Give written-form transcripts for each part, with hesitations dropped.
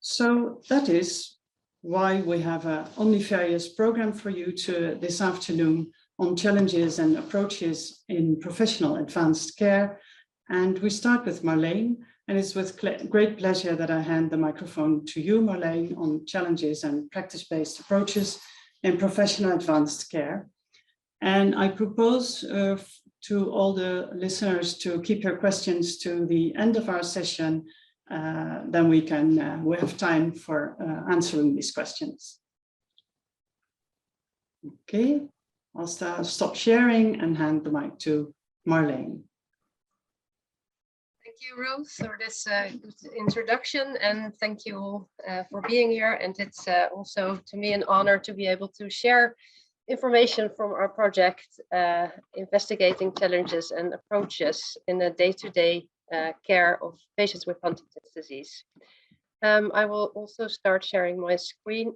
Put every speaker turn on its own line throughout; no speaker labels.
So that is why we have an omnifarious program for you this afternoon on challenges and approaches in professional advanced care. And we start with Marleen, and it's with great pleasure that I hand the microphone to you, Marleen, on challenges and practice-based approaches in professional advanced care. And I propose to all the listeners to keep your questions to the end of our session. Then we have time for answering these questions. Okay, I'll stop sharing and hand the mic to Marleen.
Thank you, Ruth, for this good introduction, and thank you all for being here. And it's also to me an honor to be able to share information from our project, investigating challenges and approaches in the day-to-day care of patients with Huntington's disease. I will also start sharing my screen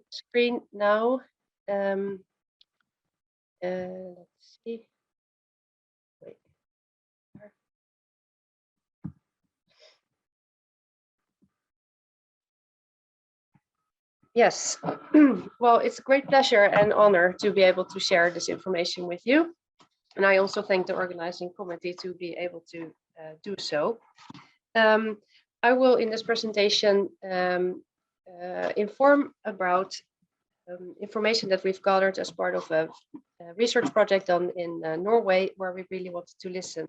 now. Let's see. Wait. Yes, well, it's a great pleasure and honor to be able to share this information with you. And I also thank the organizing committee to be able to do so. I will, in this presentation, inform about information that we've gathered as part of a research project done in Norway, where we really wanted to listen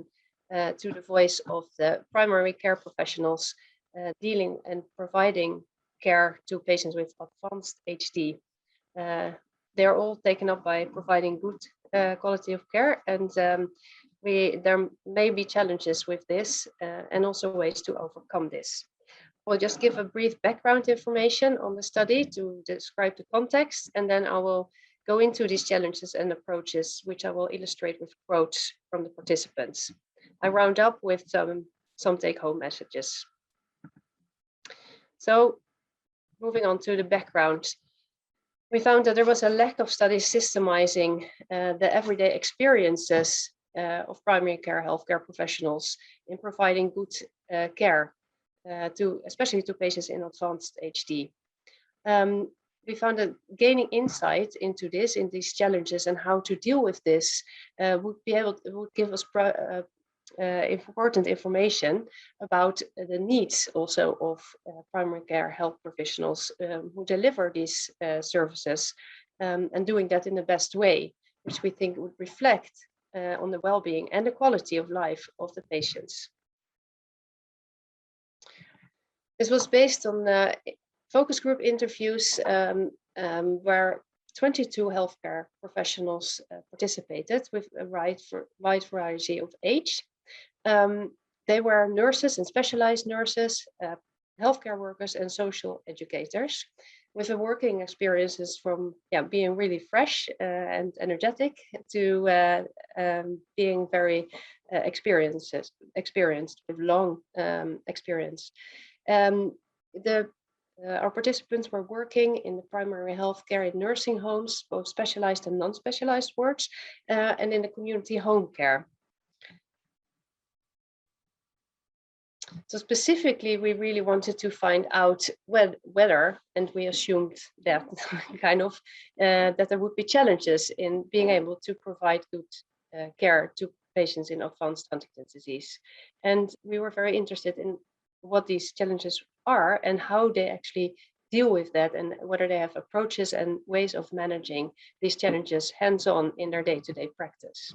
to the voice of the primary care professionals dealing and providing care to patients with advanced HD. They're all taken up by providing good quality of care, and there may be challenges with this and also ways to overcome this. We'll just give a brief background information on the study to describe the context, and then I will go into these challenges and approaches, which I will illustrate with quotes from the participants. I round up with some take-home messages. So, moving on to the background, we found that there was a lack of studies systemizing the everyday experiences of primary care healthcare professionals in providing good care, especially to patients in advanced HD. We found that gaining insight into these challenges and how to deal with this would give us important information about the needs also of primary care health professionals who deliver these services, and doing that in the best way, which we think would reflect on the well-being and the quality of life of the patients. This was based on focus group interviews where 22 healthcare professionals participated with a wide variety of age. They were nurses and specialized nurses, healthcare workers and social educators, with a working experiences from being really fresh and energetic to being very experienced with long experience. Our participants were working in the primary health care in nursing homes, both specialized and non-specialized wards, and in the community home care. So specifically, we really wanted to find out whether, and we assumed that that there would be challenges in being able to provide good care to patients in advanced Huntington's disease. And we were very interested in what these challenges are and how they actually deal with that, and whether they have approaches and ways of managing these challenges hands-on in their day-to-day practice.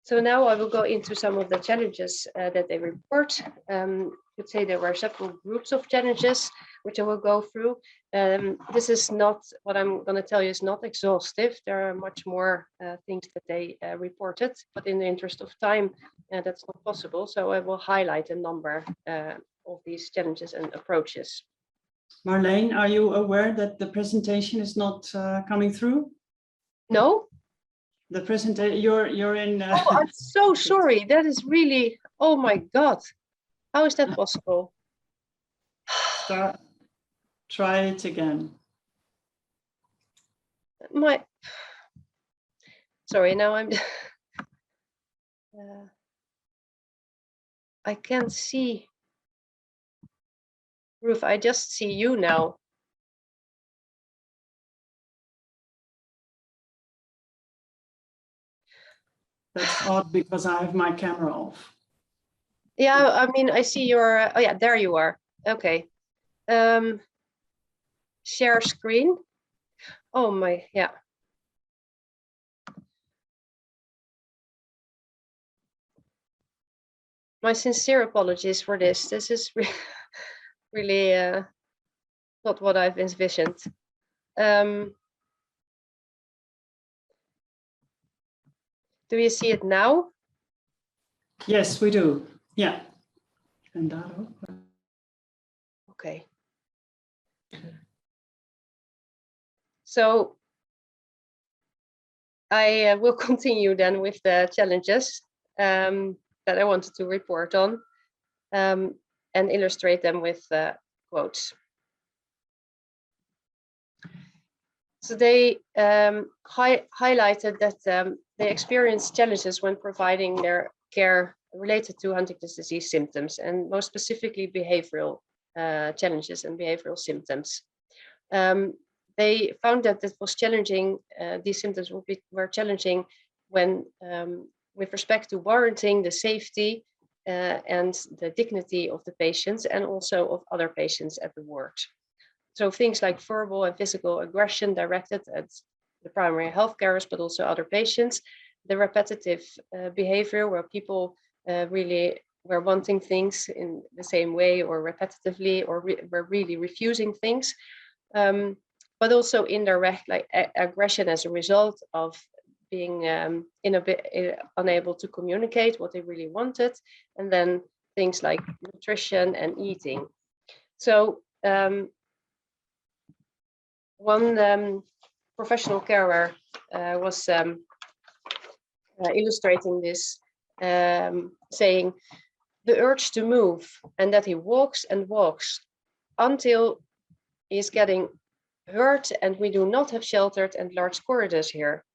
So now I will go into some of the challenges that they report. I would say there were several groups of challenges, which I will go through. This is not, what I'm going to tell you is not exhaustive. There are much more things that they reported, but in the interest of time, that's not possible. So I will highlight a number of these challenges and approaches.
Marleen, are you aware that the presentation is not coming through?
No.
The presentation, you're in.
Oh, I'm so sorry. That is really, oh my God. How is that possible?
Try it again.
Sorry, now I'm. I can't see. Ruth, I just see you now.
That's odd because I have my camera off.
Yeah, I mean, I see your, oh yeah, there you are. Okay. Share screen. Oh my, yeah. My sincere apologies for this. This is really not what I've envisioned. Do you see it now?
Yes, we do. Yeah. And that.
Okay. So I will continue then with the challenges that I wanted to report on and illustrate them with quotes. So they highlighted that they experienced challenges when providing their care related to Huntington's disease symptoms, and most specifically behavioral challenges and behavioral symptoms. They found that it was challenging, these symptoms were challenging when, with respect to warranting the safety and the dignity of the patients and also of other patients at the ward. So things like verbal and physical aggression directed at the primary health carers, but also other patients, the repetitive behavior where people really were wanting things in the same way or repetitively, or were really refusing things, but also indirect, like aggression as a result of being unable to communicate what they really wanted, and then things like nutrition and eating. So one professional carer was illustrating this, saying the urge to move, and that he walks and walks until he's getting hurt, and we do not have sheltered and large corridors here.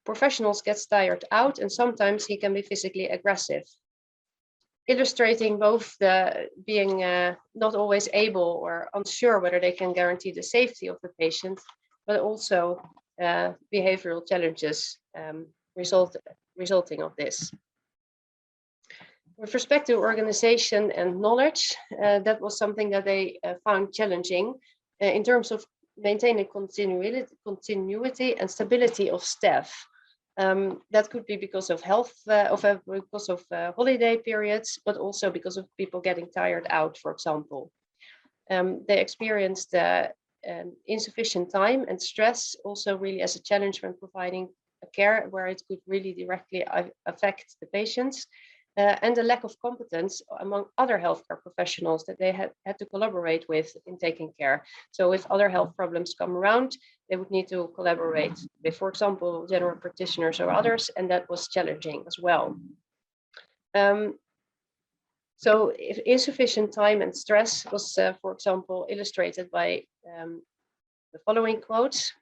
Professionals get tired out, and sometimes he can be physically aggressive. Illustrating both the being not always able or unsure whether they can guarantee the safety of the patient, but also behavioral challenges resulting of this. With respect to organization and knowledge, that was something that they found challenging in terms of maintaining continuity and stability of staff. That could be because of health, because of holiday periods, but also because of people getting tired out, for example. They experienced insufficient time and stress also really as a challenge when providing care where it could really directly affect the patients, and a lack of competence among other healthcare professionals that they had to collaborate with in taking care. So if other health problems come around, they would need to collaborate with, for example, general practitioners or others, and that was challenging as well. So if insufficient time and stress was, for example, illustrated by the following quotes: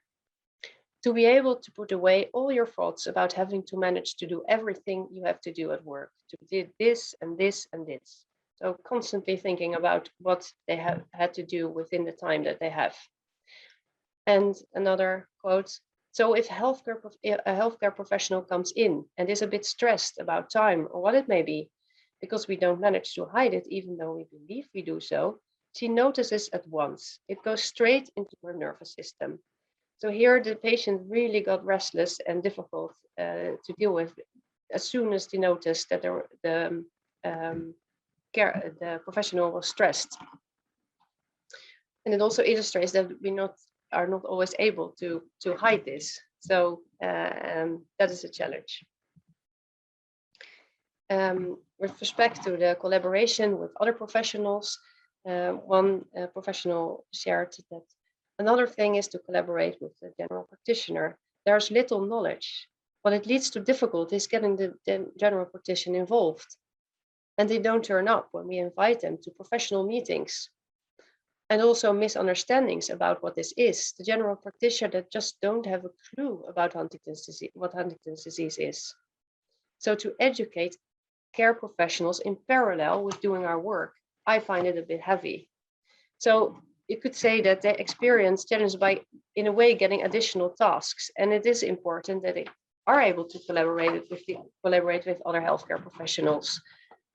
to be able to put away all your thoughts about having to manage to do everything you have to do at work, to do this and this and this. So constantly thinking about what they have had to do within the time that they have. And another quote: so if a healthcare professional comes in and is a bit stressed about time or what it may be, because we don't manage to hide it, even though we believe we do so, she notices at once. It goes straight into her nervous system. So here the patient really got restless and difficult to deal with as soon as they noticed that the professional was stressed. And it also illustrates that we are not always able to hide this. So that is a challenge. With respect to the collaboration with other professionals, one professional shared that another thing is to collaborate with the general practitioner. There's little knowledge, but it leads to difficulties getting the general practitioner involved. And they don't turn up when we invite them to professional meetings. And also misunderstandings about what this is. The general practitioner that just don't have a clue about Huntington's disease, what Huntington's disease is. So to educate care professionals in parallel with doing our work, I find it a bit heavy. So you could say that they experience challenges by, in a way, getting additional tasks. And it is important that they are able to collaborate with other healthcare professionals.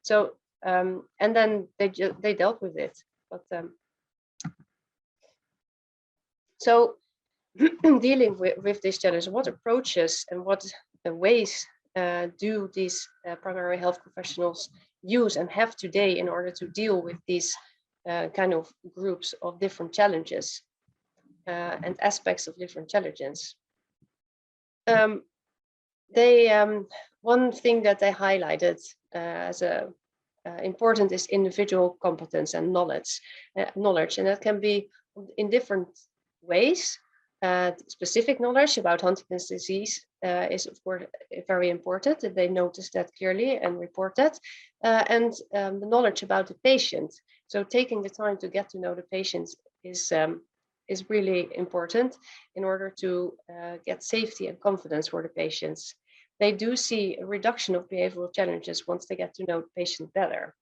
So, and then they dealt with it. But so dealing with this challenge, what approaches and what ways do these primary health professionals use and have today in order to deal with these kind of groups of different challenges and aspects of different challenges? One thing that they highlighted as important is individual competence and knowledge, and that can be in different ways. Specific knowledge about Huntington's disease is, of course, very important. They noticed that clearly and report that. And the knowledge about the patient. So taking the time to get to know the patient is really important in order to get safety and confidence for the patients. They do see a reduction of behavioral challenges once they get to know the patient better.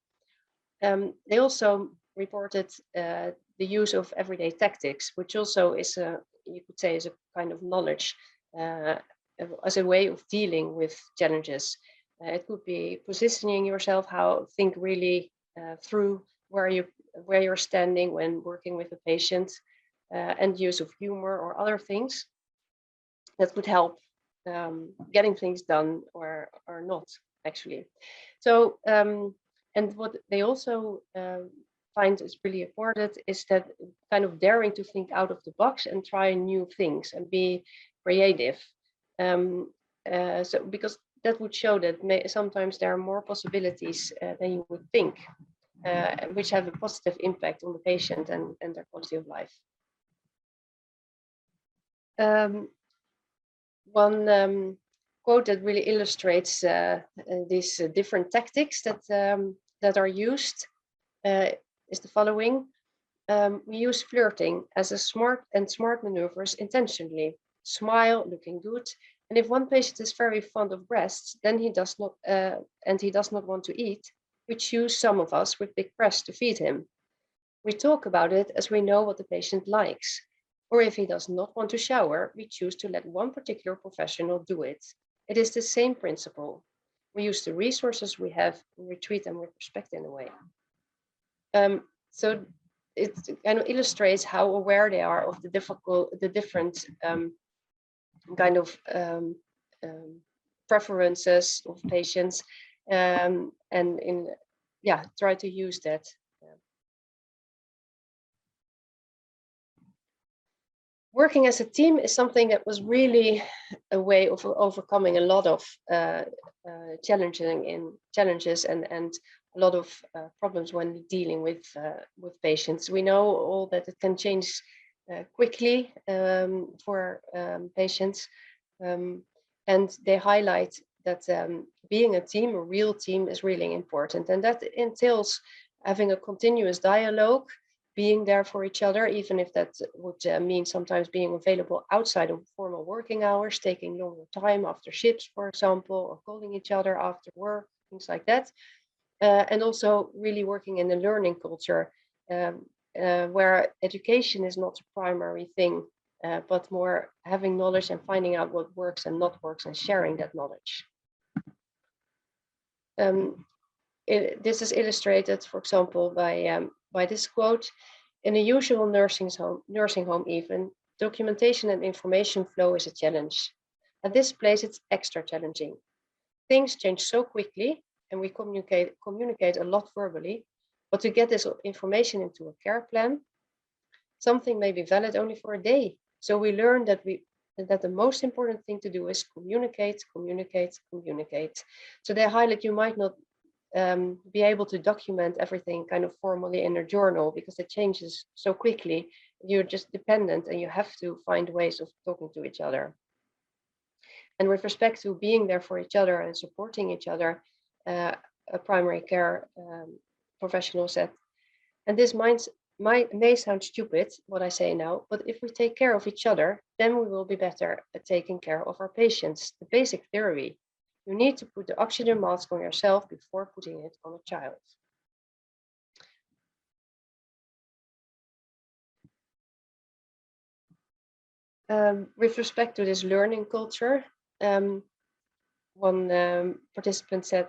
They also reported the use of everyday tactics, which also is you could say is a kind of knowledge as a way of dealing with challenges. It could be positioning yourself, think really through where you're standing when working with a patient, and use of humor or other things that could help getting things done or not, actually. So, and what they also find is really important is that kind of daring to think out of the box and try new things and be creative. So because that would show that sometimes there are more possibilities than you would think, which have a positive impact on the patient and their quality of life. One quote that really illustrates these different tactics that are used is the following. We use flirting as a smart maneuvers intentionally. Smile, looking good. And if one patient is very fond of breasts, then he does not want to eat, we choose some of us with big breasts to feed him. We talk about it as we know what the patient likes. Or if he does not want to shower, we choose to let one particular professional do it. It is the same principle. We use the resources we have and we treat them with respect in a way. So it kind of illustrates how aware they are of the different kind of preferences of patients, and try to use that. Working as a team is something that was really a way of overcoming a lot of challenges and a lot of problems when dealing with patients. We know all that it can change quickly for patients, and they highlight that being a team, a real team, is really important, and that entails having a continuous dialogue, being there for each other, even if that would mean sometimes being available outside of formal working hours, taking longer time after shifts, for example, or calling each other after work, things like that. And also really working in a learning culture where education is not the primary thing, but more having knowledge and finding out what works and not works and sharing that knowledge. This is illustrated, for example, by this quote. In a usual nursing home even, documentation and information flow is a challenge. At this place, it's extra challenging. Things change so quickly, and we communicate a lot verbally, but to get this information into a care plan, something may be valid only for a day. So we learn that the most important thing to do is communicate. So they highlight you might not be able to document everything kind of formally in a journal because it changes so quickly. You're just dependent and you have to find ways of talking to each other. And with respect to being there for each other and supporting each other, a primary care professional said, and this may sound stupid, what I say now, but if we take care of each other, then we will be better at taking care of our patients. The basic theory. You need to put the oxygen mask on yourself before putting it on a child. With respect to this learning culture, one participant said,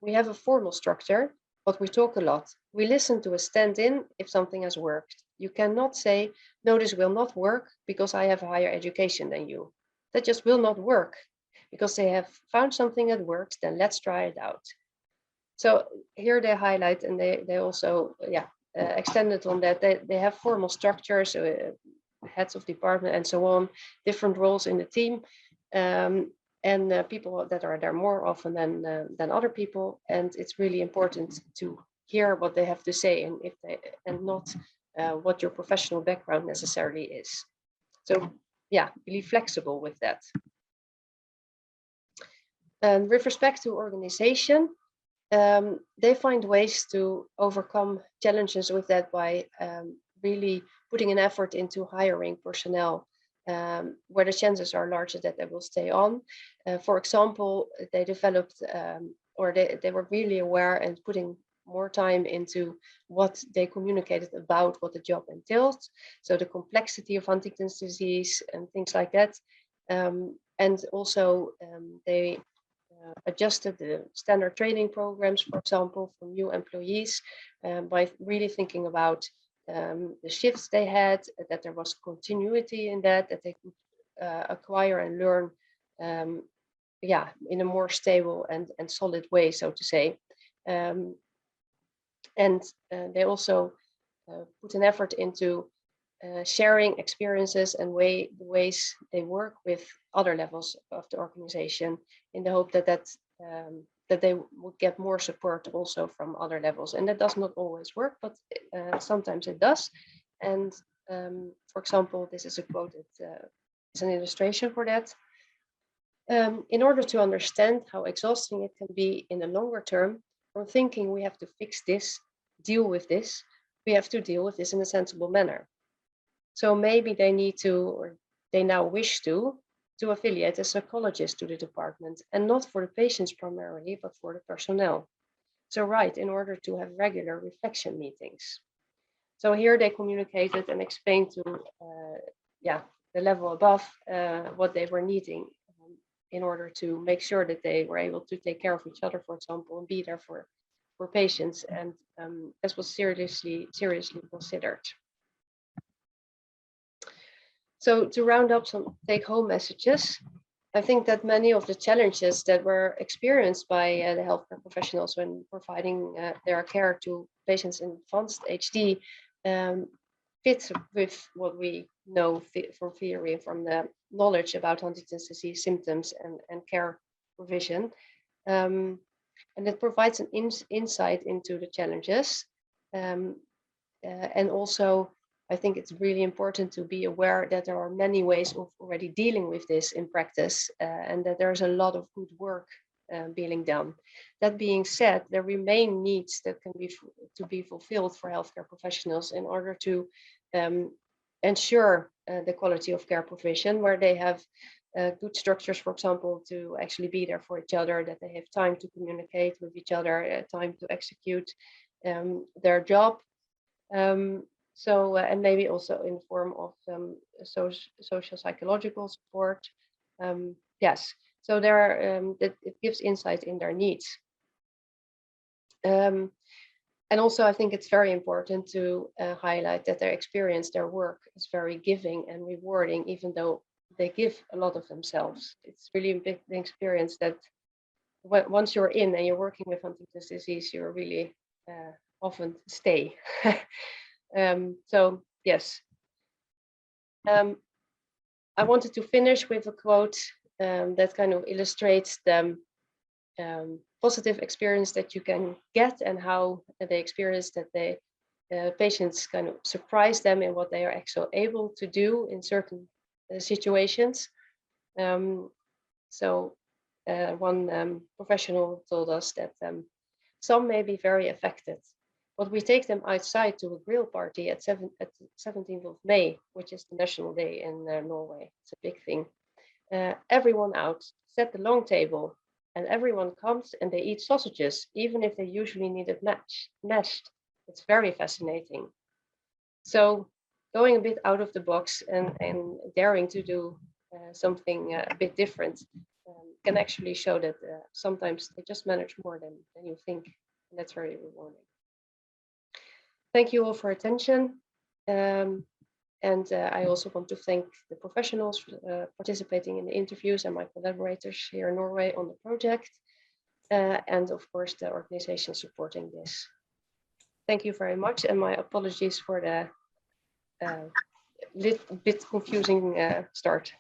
we have a formal structure, but we talk a lot. We listen to a stand-in if something has worked. You cannot say, no, this will not work because I have a higher education than you. That just will not work because they have found something that works, then let's try it out. So here they highlight, and they also extended on that. They have formal structures, heads of department and so on, different roles in the team, and people that are there more often than other people. And it's really important to hear what they have to say, and not what your professional background necessarily is. So yeah, be flexible with that. And with respect to organization, they find ways to overcome challenges with that by really putting an effort into hiring personnel where the chances are larger that they will stay on. For example, they developed or they were really aware and putting more time into what they communicated about what the job entailed. So the complexity of Huntington's disease and things like that. And also they adjusted the standard training programs, for example, for new employees by really thinking about the shifts they had, that there was continuity in that they could acquire and learn in a more stable and solid way, so to say. And they also put an effort into sharing experiences and the ways they work with other levels of the organization, in the hope that they would get more support also from other levels. And that does not always work, but sometimes it does. And for example, this is a quote, it's an illustration for that. In order to understand how exhausting it can be in the longer term, from thinking we have to fix this, deal with this, we have to deal with this in a sensible manner. So maybe they need to, or they now wish to affiliate a psychologist to the department, and not for the patients primarily, but for the personnel. So right, in order to have regular reflection meetings. So here they communicated and explained to the level above what they were needing in order to make sure that they were able to take care of each other, for example, and be there for patients. And this was seriously considered. So to round up some take-home messages, I think that many of the challenges that were experienced by the healthcare professionals when providing their care to patients in advanced HD fits with what we know from theory, from the knowledge about Huntington's disease symptoms and care provision. And it provides an insight into the challenges. And also, I think it's really important to be aware that there are many ways of already dealing with this in practice, and that there's a lot of good work being done. That being said, there remain needs that can be fulfilled for healthcare professionals in order to ensure the quality of care provision, where they have good structures, for example, to actually be there for each other, that they have time to communicate with each other, time to execute their job. And maybe also in the form of social psychological support. Yes, so it gives insight in their needs. And also, I think it's very important to highlight that their work is very giving and rewarding, even though they give a lot of themselves. It's really a big experience that once you're in and you're working with Huntington's disease, you're really often stay. So yes, I wanted to finish with a quote that kind of illustrates the positive experience that you can get, and how they experience that patients kind of surprise them in what they are actually able to do in certain situations. So one professional told us that some may be very affected, but we take them outside to a grill party at 17th of May, which is the National Day in Norway. It's a big thing. Everyone out, set the long table, and everyone comes and they eat sausages, even if they usually need it mashed. It's very fascinating. So going a bit out of the box and daring to do something a bit different can actually show that sometimes they just manage more than you think. And that's very rewarding. Thank you all for attention. And I also want to thank the professionals for participating in the interviews and my collaborators here in Norway on the project. And of course, the organization supporting this. Thank you very much, and my apologies for the little bit confusing start.